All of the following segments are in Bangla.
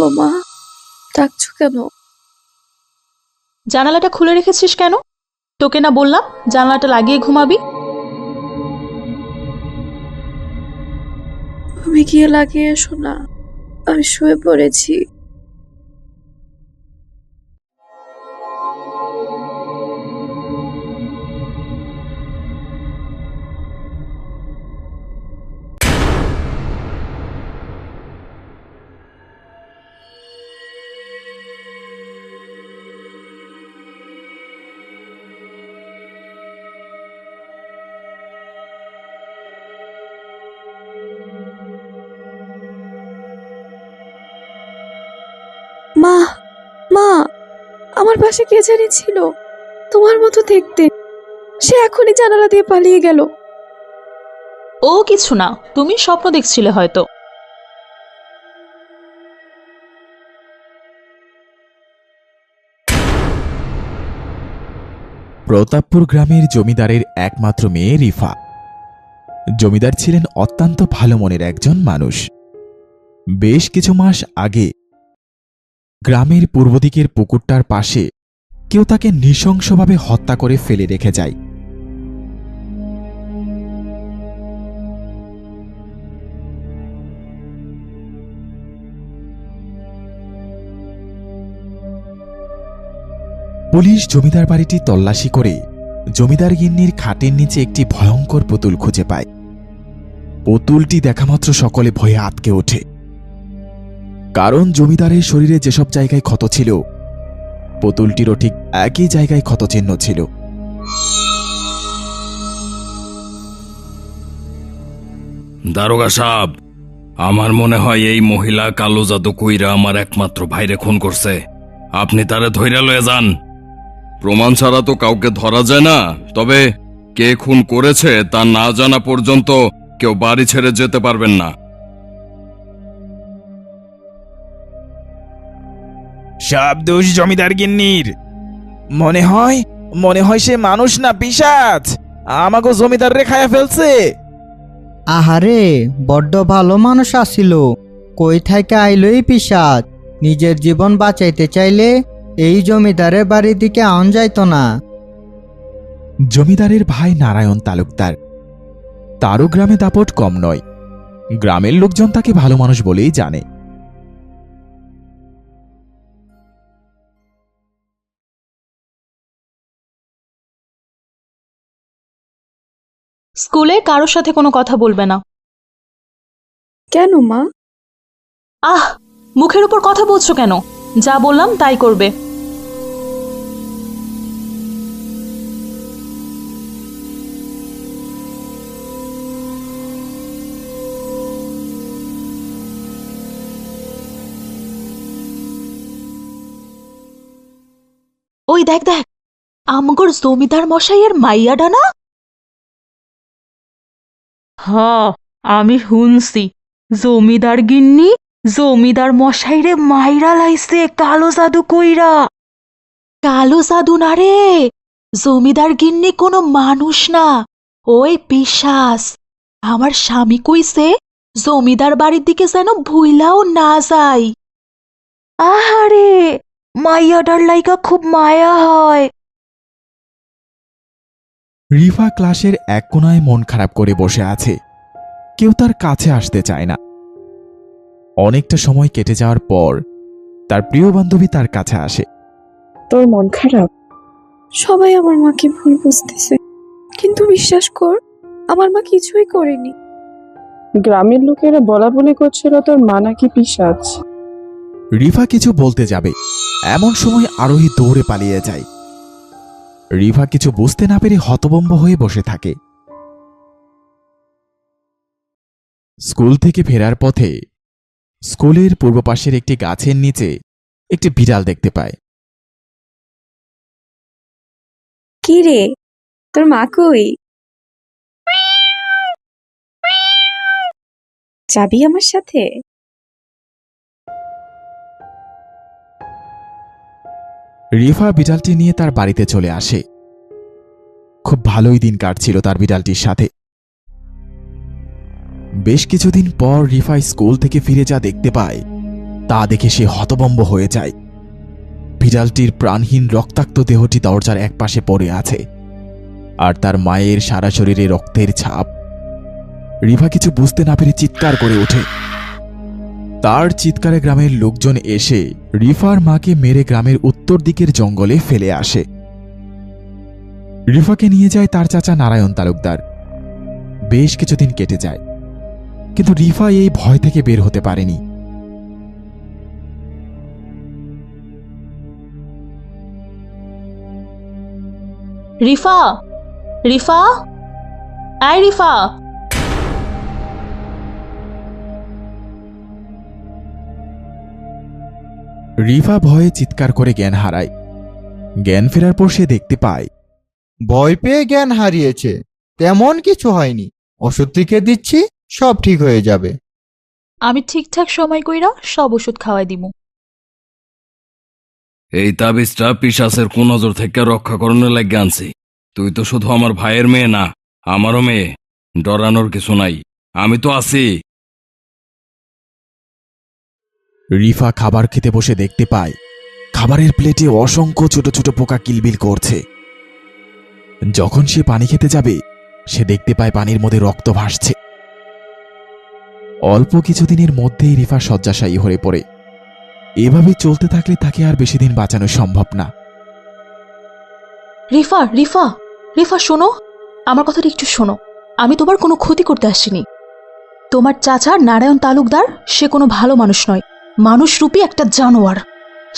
বলো মা, ডাকছো কেন? জানালাটা খুলে রেখেছিস কেন? তোকে না বললাম জানালাটা লাগিয়ে ঘুমাবি? তুমি গিয়ে লাগিয়ে এসো না, আমি শুয়ে পড়েছি। মা, মা, আমার পাশে কে জানি ছিল, তোমার মতো দেখতে। সে এখনই জানালা দিয়ে পালিয়ে গেল। ও কিছু না, তুমি স্বপ্ন দেখছিলে হয়তো। প্রতাপপুর গ্রামের জমিদারের একমাত্র মেয়ে রিফা। জমিদার ছিলেন অত্যন্ত ভালো মনের একজন মানুষ। বেশ কিছু মাস আগে গ্রামের পূর্ব দিকের পুকুরটার পাশে কেউ তাকে নৃশংসভাবে হত্যা করে ফেলে রেখে যায়। পুলিশ জমিদার বাড়িটি তল্লাশি করে জমিদার গিন্নির খাটের নিচে একটি ভয়ঙ্কর পুতুল খুঁজে পায়। পুতুলটি দেখামাত্র সকলে ভয়ে আঁতকে ওঠে, কারণ জমিদারের শরীরে যেসব জায়গায় ক্ষত ছিল, পুতুলটিরও ঠিক একই জায়গায় ক্ষতচিহ্ন ছিল। দারোগা সাহেব, আমার মনে হয় এই মহিলা কালো জাদু কইরা আমার একমাত্র ভাইরে খুন করছে। আপনি তারে ধইরা লয়ে যান। প্রমাণ ছাড়া তো কাউকে ধরা যায় না, তবে কে খুন করেছে তা না জানা পর্যন্ত কেউ বাড়ি ছেড়ে যেতে পারবেন না। সব দোষ জমিদার গিন্নির। মনে হয় সে মানুষ না পিশাচ। আমাকে জমিদার রে খায়া ফেলছে। আহারে, বড্ড ভালো মানুষ আসিল, কই থেকে আইলই পিশাচ। নিজের জীবন বাঁচাইতে চাইলে এই জমিদারের বাড়ির দিকে আন যাইতো না। জমিদারের ভাই নারায়ণ তালুকদার, তারও গ্রামে দাপট কম নয়। গ্রামের লোকজন তাকে ভালো মানুষ বলেই জানে। স্কুলে কারোর সাথে কোনো কথা বলবে না। কেন মা? আহ, মুখের উপর কথা বলছো কেন? যা বললাম তাই করবে। ওই দেখ দেখ, আমগর জমিদার মশাইয়ের মাইয়াডা না? হ্যাঁ, আমি শুনছি জমিদার গিন্নি জমিদার মশাইরে মাইরা লাইছে কালো জাদু কইরা। কালো জাদু না রে, জমিদার গিন্নি কোনো মানুষ না, ওই পিশাচ। আমার স্বামী কইছে জমিদার বাড়ির দিকে যেন ভুইলাও না যায়। আহারে, মাইয়াডার লাইগা খুব মায়া হয়। রিফা ক্লাসের এক কোণায় মন খারাপ করে বসে আছে। কেউ তার কাছে আসতে চায় না। অনেকটা সময় কেটে যাওয়ার পর তার প্রিয় বান্ধবী তার কাছে আসে। তোর মন খারাপ? সবাই আমার মাকে ভুল বুঝতেছে, কিন্তু বিশ্বাস কর, আমার মা কিছুই করেনি। গ্রামের লোকেরা বলা বলি করছিল তোর মা নাকি পিশাচ। রিফা কিছু বলতে যাবে, এমন সময় আরোহী দৌড়ে পালিয়ে যায়। রিফা কিছু বুঝতে না পেরে হতভম্ব হয়ে বসে থাকে। স্কুল থেকে ফেরার পথে স্কুলের পূর্ব পাশের একটি গাছের নিচে একটি বিড়াল দেখতে পায়। কি রে, তোর মা কই? যাবি আমার সাথে? রিফা বিড়ালটি নিয়ে তার বাড়িতে চলে আসে। খুব ভালোই দিন কাটছিল তার বিড়ালটির সাথে। বেশ কিছুদিন পর রিফা স্কুল থেকে ফিরে যা দেখতে পায় তা দেখে সে হতভম্ব হয়ে যায়। বিড়ালটির প্রাণহীন রক্তাক্ত দেহটি দরজার একপাশে পড়ে আছে, আর তার মায়ের সারা শরীরে রক্তের ছাপ। রিফা কিছু বুঝতে না পেরে চিৎকার করে ওঠে। তার চিৎকারে গ্রামের লোকজন এসে রিফার মাকে মেরে গ্রামের উত্তর দিকের জঙ্গলে ফেলে আসে। রিফাকে নিয়ে যায় তার চাচা নারায়ণ তালুকদার। বেশ কিছুদিন কেটে যায়, কিন্তু রিফা এই ভয় থেকে বের হতে পারেনি। রিফা, রিফা, আয় রিফা। রিফা ভয়ে চিৎকার করে জ্ঞান হারায়। জ্ঞান ফেরার পর সে দেখতে পায় ভয় পেয়ে জ্ঞান হারিয়েছে, তেমন কিছু হয়নি। ওষুধ লিখে দিচ্ছি, সব ঠিক হয়ে যাবে। আমি ঠিকঠাক সময় কইরা সব ওষুধ খাওয়াই দিমু। এই তাবিজটা পিশাচের কুনজর থেকে রক্ষা করানোর লাগে আনছি। তুই তো শুধু আমার ভাইয়ের মেয়ে না, আমারও মেয়ে। ডরানোর কিছু নাই, আমি তো আছি। রিফা খাবার খেতে বসে দেখতে পায় খাবারের প্লেটে অসংখ্য ছোট ছোট পোকা কিলবিল করছে। যখন সে পানি খেতে যাবে, সে দেখতে পায় পানির মধ্যে রক্ত ভাসছে। অল্প কিছুদিনের মধ্যেই রিফা শয্যাশায়ী হয়ে পড়ে। এভাবে চলতে থাকলে তাকে আর বেশি দিন বাঁচানো সম্ভব না। রিফা, রিফা, রিফা শোনো, আমার কথাটা একটু শোনো। আমি তোমার কোনো ক্ষতি করতে আসিনি। তোমার চাচা নারায়ণ তালুকদার সে কোনো ভালো মানুষ নয়, মানুষরূপী একটা জানোয়ার।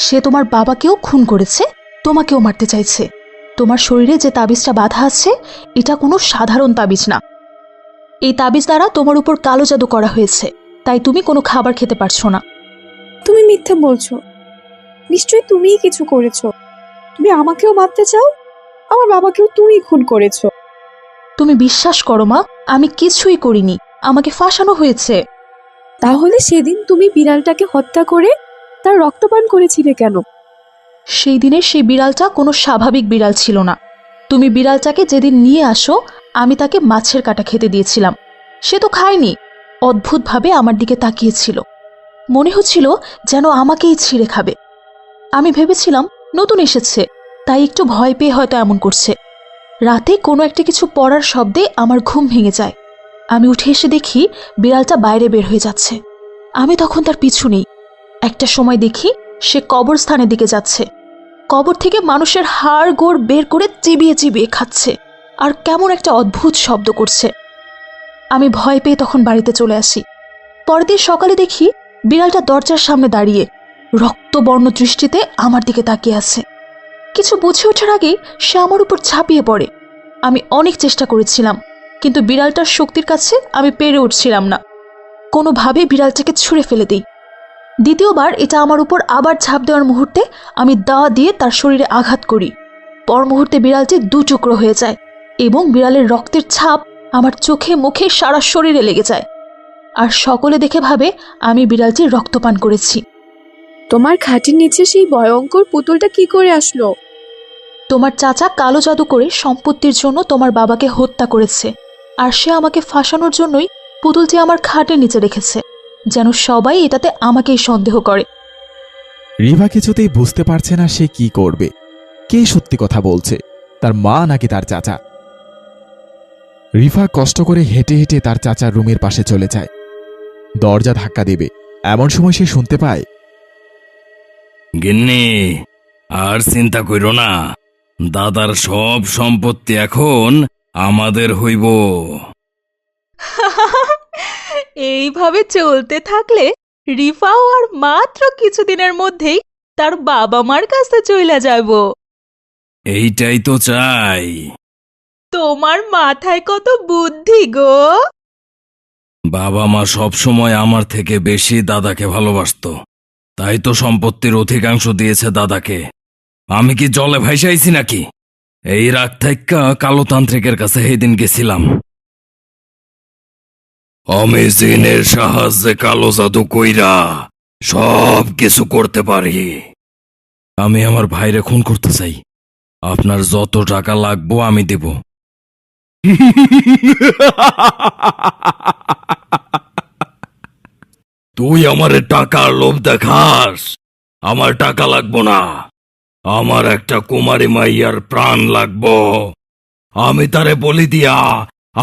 সে তোমার বাবাকেও খুন করেছে, তোমাকেও মারতে চাইছে। তোমার শরীরে যে তাবিজটা বাঁধা আছে, এটা কোনো সাধারণ তাবিজ না। এই তাবিজ দ্বারা তোমার উপর কালো জাদু করা হয়েছে, তাই তুমি কোনো খাবার খেতে পারছো না। তুমি মিথ্যা বলছো। নিশ্চয়ই তুমিই কিছু করেছো। তুমি আমাকেও মারতে চাও, আমার বাবাকেও তুমি খুন করেছো। তুমি বিশ্বাস করো মা, আমি কিছুই করিনি, আমাকে ফাঁসানো হয়েছে। তাহলে সেদিন তুমি বিড়ালটাকে হত্যা করে তার রক্তপান করেছিলে কেন? সেই দিনের সেই বিড়ালটা কোনো স্বাভাবিক বিড়াল ছিল না। তুমি বিড়ালটাকে যেদিন নিয়ে আসো, আমি তাকে মাছের কাঁটা খেতে দিয়েছিলাম। সে তো খায়নি, অদ্ভুতভাবে আমার দিকে তাকিয়েছিল। মনে হচ্ছিল যেন আমাকেই ছিঁড়ে খাবে। আমি ভেবেছিলাম নতুন এসেছে, তাই একটু ভয় পেয়ে হয়তো এমন করছে। রাতে কোনো একটা কিছু পড়ার শব্দে আমার ঘুম ভেঙে যায়। আমি উঠে এসে দেখি বিড়ালটা বাইরে বের হয়ে যাচ্ছে। আমি তখন তার পিছু নেই। একটা সময় দেখি সে কবরস্থানের দিকে যাচ্ছে। কবর থেকে মানুষের হাড় গোড় বের করে চিবিয়ে চিবিয়ে খাচ্ছে, আর কেমন একটা অদ্ভুত শব্দ করছে। আমি ভয় পেয়ে তখন বাড়িতে চলে আসি। পরের দিন সকালে দেখি বিড়ালটা দরজার সামনে দাঁড়িয়ে রক্তবর্ণ দৃষ্টিতে আমার দিকে তাকিয়ে আছে। কিছু বুঝে ওঠার আগেই সে আমার উপর ঝাঁপিয়ে পড়ে। আমি অনেক চেষ্টা করেছিলাম, কিন্তু বিড়ালটার শক্তির কাছে আমি পেরে উঠছিলাম না। কোনোভাবে বিড়ালটাকে ছুঁড়ে ফেলে দিই। দ্বিতীয়বার এটা আমার উপর আবার ঝাঁপ দেওয়ার মুহূর্তে আমি দা দিয়ে তার শরীরে আঘাত করি। পর মুহূর্তে বিড়ালটি দু টুকরো হয়ে যায় এবং বিড়ালের রক্তের ছাপ আমার চোখে মুখে সারা শরীরে লেগে যায়। আর সকলে দেখে ভাবে আমি বিড়ালটির রক্তপান করেছি। তোমার খাটের নিচে সেই ভয়ঙ্কর পুতুলটা কি করে আসলো? তোমার চাচা কালো জাদু করে সম্পত্তির জন্য তোমার বাবাকে হত্যা করেছে, আর সে আমাকে ফাঁসানোর জন্যই পুতুলটি আমার খাটের নিচে রেখেছে, যেন সবাই এটাতে আমাকেই সন্দেহ করে। রিভা কিছুতেই বুঝতে পারছে না সে কি করবে। কে সত্যি কথা বলছে, তার মা নাকি তার চাচা? রিফা কষ্ট করে হেঁটে হেঁটে তার চাচার রুমের পাশে চলে যায়। দরজা ধাক্কা দেবে এমন সময় সে শুনতে পায়, গিন্নি, আর চিন্তা কইরো না, দাদার সব সম্পত্তি এখন আমাদের হইব। এইভাবে চলতে থাকলে রিফাও আর মাত্র কিছুদিনের মধ্যেই তার বাবা মার কাছে চলে যাব। এইটাই তো চাই। তোমার মাথায় কত বুদ্ধি গো! বাবা মা সব সময় আমার থেকে বেশি দাদাকে ভালোবাসতো, তাই তো সম্পত্তির অধিকাংশ দিয়েছে দাদাকে। আমি কি জলে ভাইসাইছি নাকি? এই রাগ থাইক্কা কালোতান্ত্রিকের কাছে সেদিন গেছিলাম। আমি জিনের সাহায্যে কালো জাদু কইরা সব কিছু করতে পারি। আমি আমার ভাইরে খুন করতে চাই। আপনার যত টাকা লাগবো আমি দেব। তুই আমারে টাকার লোভ দেখাস? আমার টাকা লাগবো না, আমার একটা কুমারী মাইয়ার প্রাণ লাগবো। আমি তারে বলি দিয়া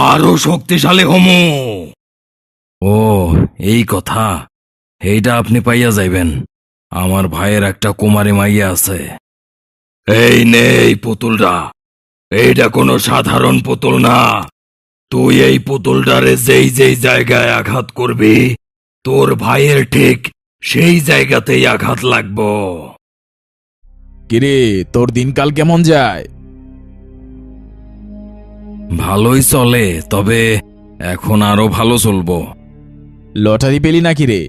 আরো শক্তিশালী হমু। ও, এই কথা। এইটা আপনি পাইয়া যাইবেন। আমার ভাইয়ের একটা কুমারী মাইয়া আছে। এই নে এই পুতুলটা। এইটা কোনো সাধারণ পুতুল না। তুই এই পুতুলটারে যেই যেই জায়গায় আঘাত করবি, তোর ভাইয়ের ঠিক সেই জায়গাতেই আঘাত লাগবো। কিরে, তোর দিনকাল কেমন যায়? ভালোই চলে, তবে এখন আরো ভালো চলবো। লটারি পেলি নাকি রে?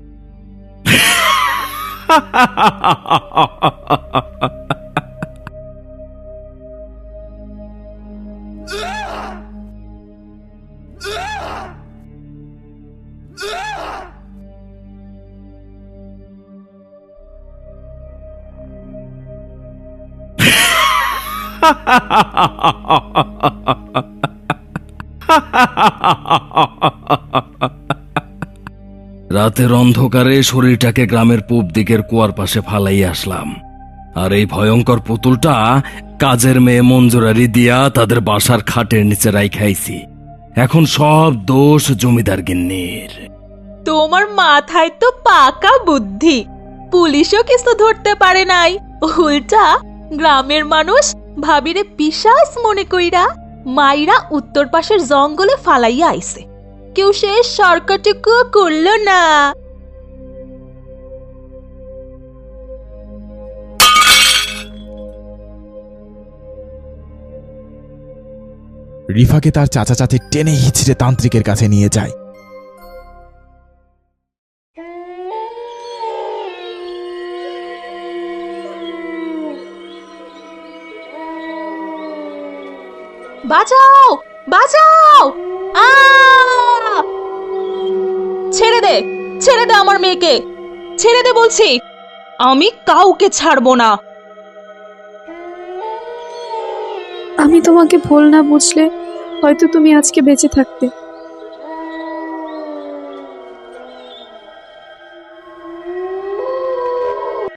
রাতের অন্ধকারে শরীরটাকে গ্রামের পূব দিকের কুয়ার পাশে ফালাই আসলাম। আর এই ভয়ঙ্কর পুতুলটা কাজের মেয়ে মঞ্জুরারি দিয়া তাদের বাসার খাটের নিচে রাইখাইছি। এখন সব দোষ জমিদার গিন্নির। তোমার মাথায় তো পাকা বুদ্ধি, পুলিশও কিছু ধরতে পারে নাই। উল্টা গ্রামের মানুষ ভাবিরে পিশাচ মনে কইরা মাইরা উত্তর পাশের জঙ্গলে ফালাইয়া আইছে। কেউ সে সরকারটুকু করলো না। রিফাকে তার চাচা চাচি টেনে হিচড়ে তান্ত্রিকের কাছে নিয়ে যায়। বাঁচাও, বাঁচাও! ছেড়ে দে, ছেড়ে দে আমার মেয়েকে, ছেড়ে দে বলছি। আমি কাউকে ছাড়বো না। আমি তোমাকে ভুল না বুঝলে হয়তো তুমি আজকে বেঁচে থাকতে।